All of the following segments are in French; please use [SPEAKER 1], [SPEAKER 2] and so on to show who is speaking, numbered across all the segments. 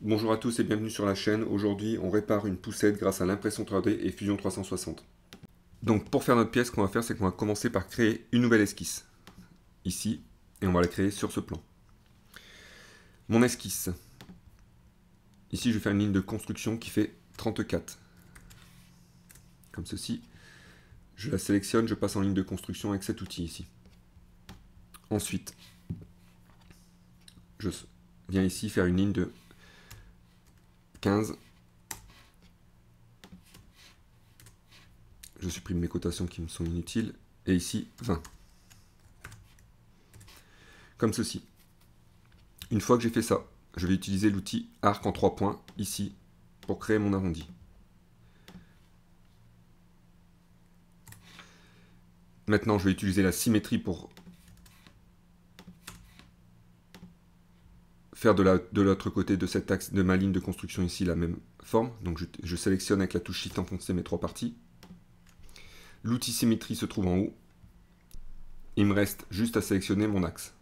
[SPEAKER 1] Bonjour à tous et bienvenue sur la chaîne. Aujourd'hui, on répare une poussette grâce à l'impression 3D et Fusion 360. Donc pour faire notre pièce, ce qu'on va faire, c'est qu'on va commencer par créer une nouvelle esquisse. Ici, et on va la créer sur ce plan. Mon esquisse. Ici, je vais faire une ligne de construction qui fait 34. Comme ceci. Je la sélectionne, je passe en ligne de construction avec cet outil ici. Ensuite, je viens ici faire une ligne de 15. Je supprime mes cotations qui me sont inutiles. Et ici, 20. Comme ceci. Une fois que j'ai fait ça, je vais utiliser l'outil arc en 3 points ici pour créer mon arrondi. Maintenant, je vais utiliser la symétrie pour faire de l'autre côté de cet axe de ma ligne de construction ici la même forme. Donc je sélectionne avec la touche Shift enfoncée mes 3 parties. L'outil symétrie se trouve en haut. Il me reste juste à sélectionner mon axe.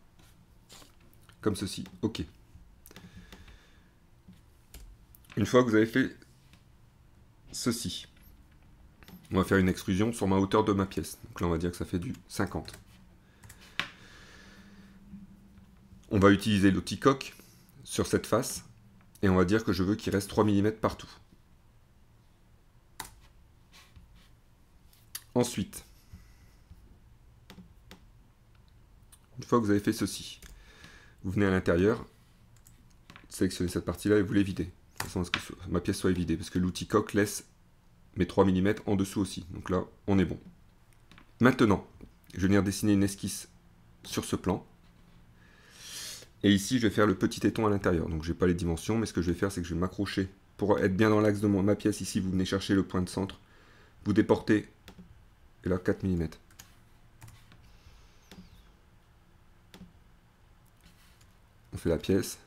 [SPEAKER 1] Comme ceci. OK. Une fois que vous avez fait ceci, on va faire une extrusion sur ma hauteur de ma pièce. Donc là, on va dire que ça fait du 50. On va utiliser l'outil coque sur cette face. Et on va dire que je veux qu'il reste 3 mm partout. Ensuite, une fois que vous avez fait ceci, vous venez à l'intérieur, sélectionnez cette partie-là et vous l'évidez. De toute façon, à ce que ma pièce soit évidée, parce que l'outil coque laisse mes 3 mm en dessous aussi. Donc là, on est bon. Maintenant, je vais venir dessiner une esquisse sur ce plan. Et ici, je vais faire le petit téton à l'intérieur. Donc, je n'ai pas les dimensions, mais ce que je vais faire, c'est que je vais m'accrocher. Pour être bien dans l'axe de ma pièce, ici, vous venez chercher le point de centre. Vous déportez, et là, 4 mm. On fait la pièce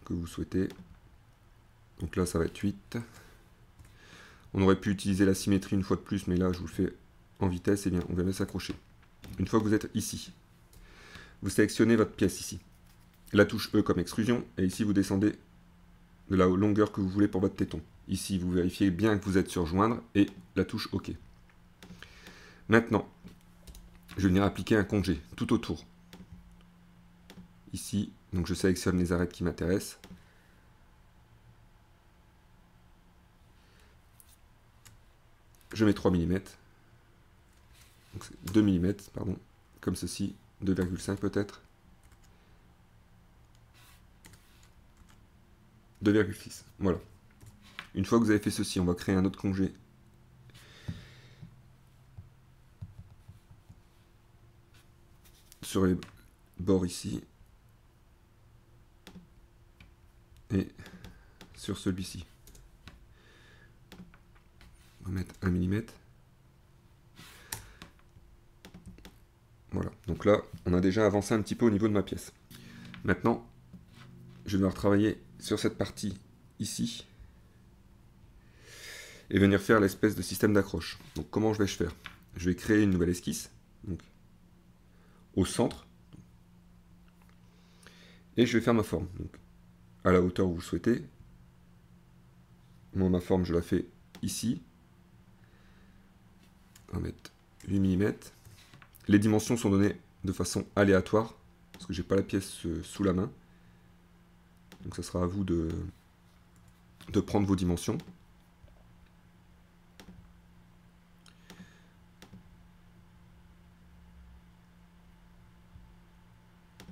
[SPEAKER 1] que vous souhaitez. Donc là, ça va être 8. On aurait pu utiliser la symétrie une fois de plus, mais là, je vous le fais en vitesse. Et bien, on vient s'accrocher. Une fois que vous êtes ici, vous sélectionnez votre pièce ici. La touche E comme extrusion, et ici, vous descendez de la longueur que vous voulez pour votre téton. Ici, vous vérifiez bien que vous êtes sur joindre, et la touche OK. Maintenant, je vais venir appliquer un congé tout autour. Ici, donc je sélectionne les arêtes qui m'intéressent. Je mets 3 mm. Donc 2 mm, pardon, comme ceci, 2,5 peut-être. 2,6, voilà. Une fois que vous avez fait ceci, on va créer un autre congé. Sur les bords ici. Et sur celui-ci. On va mettre 1 mm. Voilà, donc là, on a déjà avancé un petit peu au niveau de ma pièce. Maintenant, je vais devoir travailler sur cette partie ici. Et venir faire l'espèce de système d'accroche. Donc comment vais-je faire? Je vais créer une nouvelle esquisse. Donc, au centre. Et je vais faire ma forme. Donc, à la hauteur où vous souhaitez. Moi, ma forme, je la fais ici. On va mettre 8 mm. Les dimensions sont données de façon aléatoire, parce que j'ai pas la pièce sous la main. Donc ça sera à vous de prendre vos dimensions.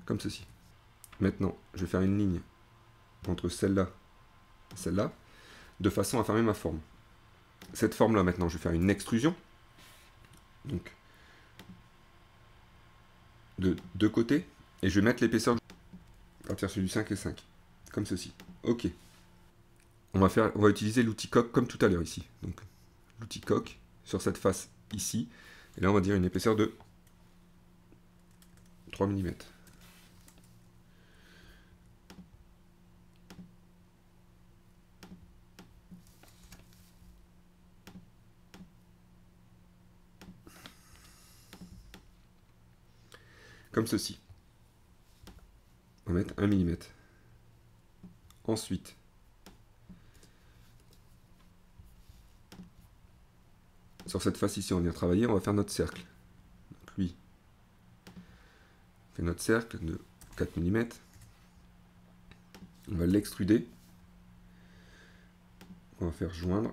[SPEAKER 1] Comme ceci. Maintenant, je vais faire une ligne entre celle-là et celle-là, de façon à fermer ma forme. Cette forme-là, maintenant, je vais faire une extrusion. Donc, de deux côtés, et je vais mettre l'épaisseur à partir sur du 5 et 5, comme ceci. OK. On va utiliser l'outil coque comme tout à l'heure ici. Donc, l'outil coque sur cette face ici, et là on va dire une épaisseur de 3 mm. Comme ceci. On va mettre 1 mm. Ensuite, sur cette face ici, on vient travailler, on va faire notre cercle. Donc lui, on fait notre cercle de 4 mm. On va l'extruder. On va faire joindre.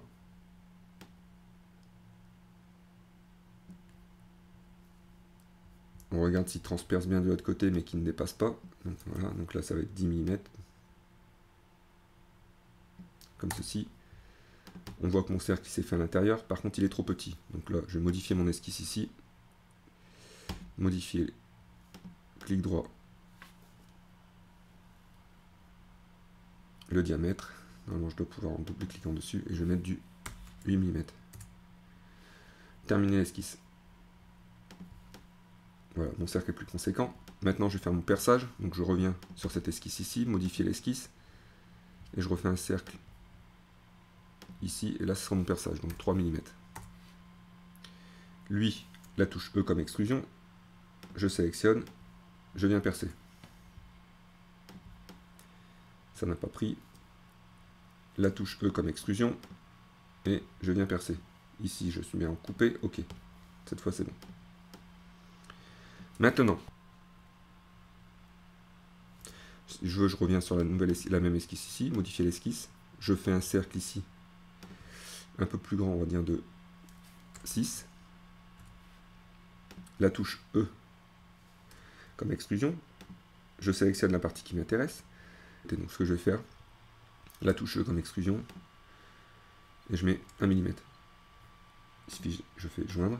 [SPEAKER 1] On regarde s'il transperce bien de l'autre côté, mais qu'il ne dépasse pas. Donc voilà, donc là ça va être 10 mm. Comme ceci. On voit que mon cercle s'est fait à l'intérieur. Par contre, il est trop petit. Donc là, je vais modifier mon esquisse ici. Modifier. Clic droit. Le diamètre. Normalement, je dois pouvoir en double-cliquant dessus. Et je vais mettre du 8 mm. Terminer l'esquisse. Voilà, mon cercle est plus conséquent. Maintenant, je vais faire mon perçage. Donc, je reviens sur cette esquisse ici, modifier l'esquisse. Et je refais un cercle ici. Et là, ce sera mon perçage, donc 3 mm. Lui, la touche E comme extrusion. Je sélectionne. Je viens percer. Ça n'a pas pris. La touche E comme extrusion. Et je viens percer. Ici, je suis bien en coupé. OK. Cette fois, c'est bon. Maintenant, je reviens sur la même esquisse ici, modifier l'esquisse. Je fais un cercle ici, un peu plus grand, on va dire de 6. La touche E comme extrusion. Je sélectionne la partie qui m'intéresse. Et donc ce que je vais faire, la touche E comme extrusion, et je mets 1 mm. Ici, je fais joindre.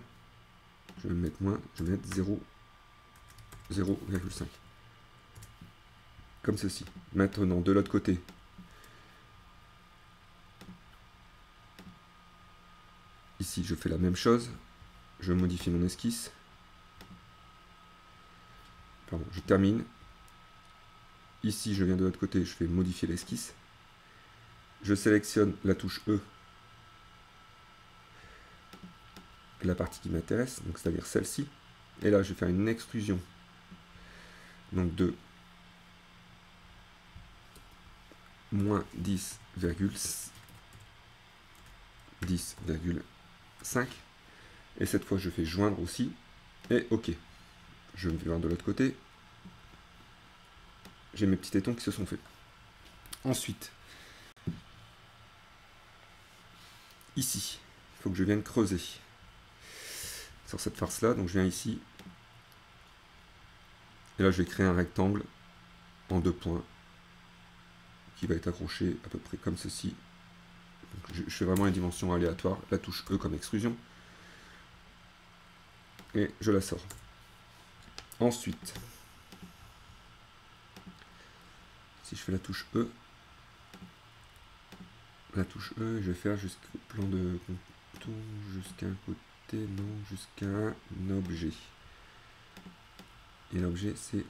[SPEAKER 1] Je vais mettre moins, je vais mettre 0,5. Comme ceci. Maintenant, de l'autre côté, ici, je fais la même chose. Je modifie mon esquisse. Pardon, je termine. Ici, je viens de l'autre côté, je fais modifier l'esquisse. Je sélectionne la touche E, la partie qui m'intéresse, donc c'est-à-dire celle-ci. Et là, je vais faire une extrusion. Donc de moins 10,5. Et cette fois, je fais joindre aussi. Et OK. Je vais voir de l'autre côté. J'ai mes petits tétons qui se sont faits. Ensuite, ici, il faut que je vienne creuser sur cette farce-là. Donc je viens ici. Et là, je vais créer un rectangle en 2 points qui va être accroché à peu près comme ceci. Donc je fais vraiment une dimension aléatoire. La touche E comme extrusion. Et je la sors. Ensuite, si je fais la touche E, je vais faire jusqu'au plan de contour, jusqu'à un côté, non, jusqu'à un objet. Et l'objet, c'est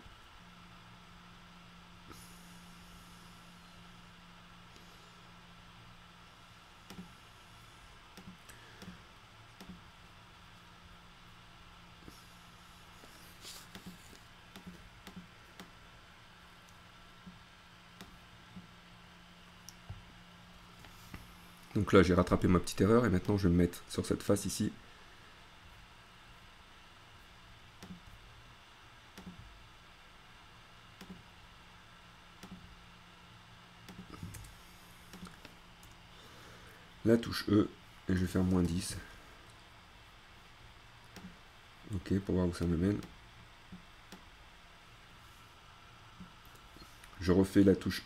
[SPEAKER 1] donc là, j'ai rattrapé ma petite erreur et maintenant je vais me mettre sur cette face ici. La touche E et je vais faire moins 10. OK, pour voir où ça me mène. Je refais la touche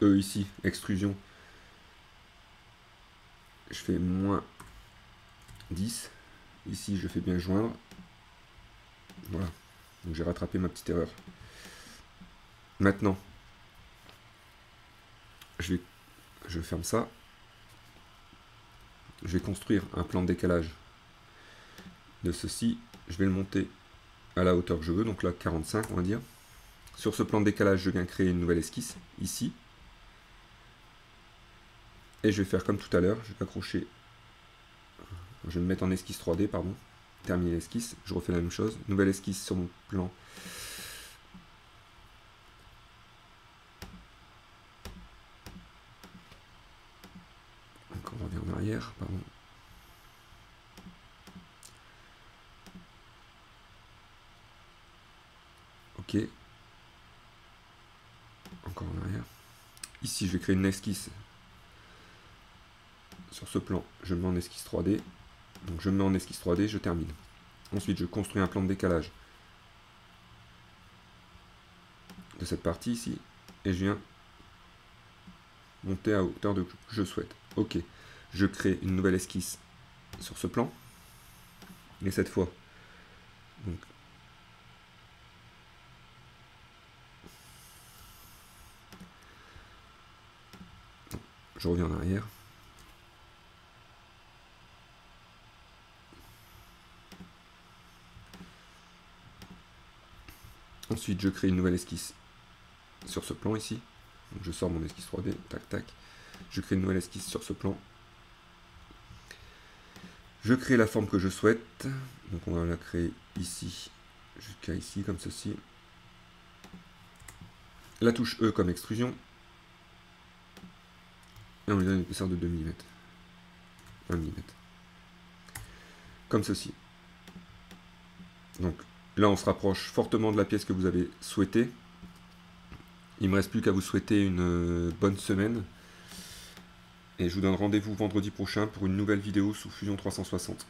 [SPEAKER 1] E ici, extrusion. Je fais moins 10. Ici, je fais bien joindre. Voilà. Donc j'ai rattrapé ma petite erreur. Maintenant, je ferme ça. Je vais construire un plan de décalage de ceci. Je vais le monter à la hauteur que je veux. Donc là, 45, on va dire. Sur ce plan de décalage, je viens créer une nouvelle esquisse, ici. Et je vais faire comme tout à l'heure. Je vais accrocher. Je vais me mettre en esquisse 3D, pardon. Terminer l'esquisse. Je refais la même chose. Nouvelle esquisse sur mon plan. arrière, pardon. Ok. Encore en arrière. Ici, je vais créer une esquisse. Sur ce plan, je me mets en esquisse 3D. Donc je me mets en esquisse 3D, je termine. Ensuite, je construis un plan de décalage de cette partie ici. Et je viens monter à hauteur que je souhaite. Ok. Je crée une nouvelle esquisse sur ce plan. Et cette fois, donc, je reviens en arrière. Ensuite, je crée une nouvelle esquisse sur ce plan ici. Donc, je sors mon esquisse 3D, tac, tac. Je crée une nouvelle esquisse sur ce plan. Je crée la forme que je souhaite. Donc, on va la créer ici, jusqu'à ici, comme ceci. La touche E comme extrusion. Et on lui donne une épaisseur de 2 mm. 1 mm. Comme ceci. Donc, là, on se rapproche fortement de la pièce que vous avez souhaitée. Il ne me reste plus qu'à vous souhaiter une bonne semaine. Et je vous donne rendez-vous vendredi prochain pour une nouvelle vidéo sous Fusion 360.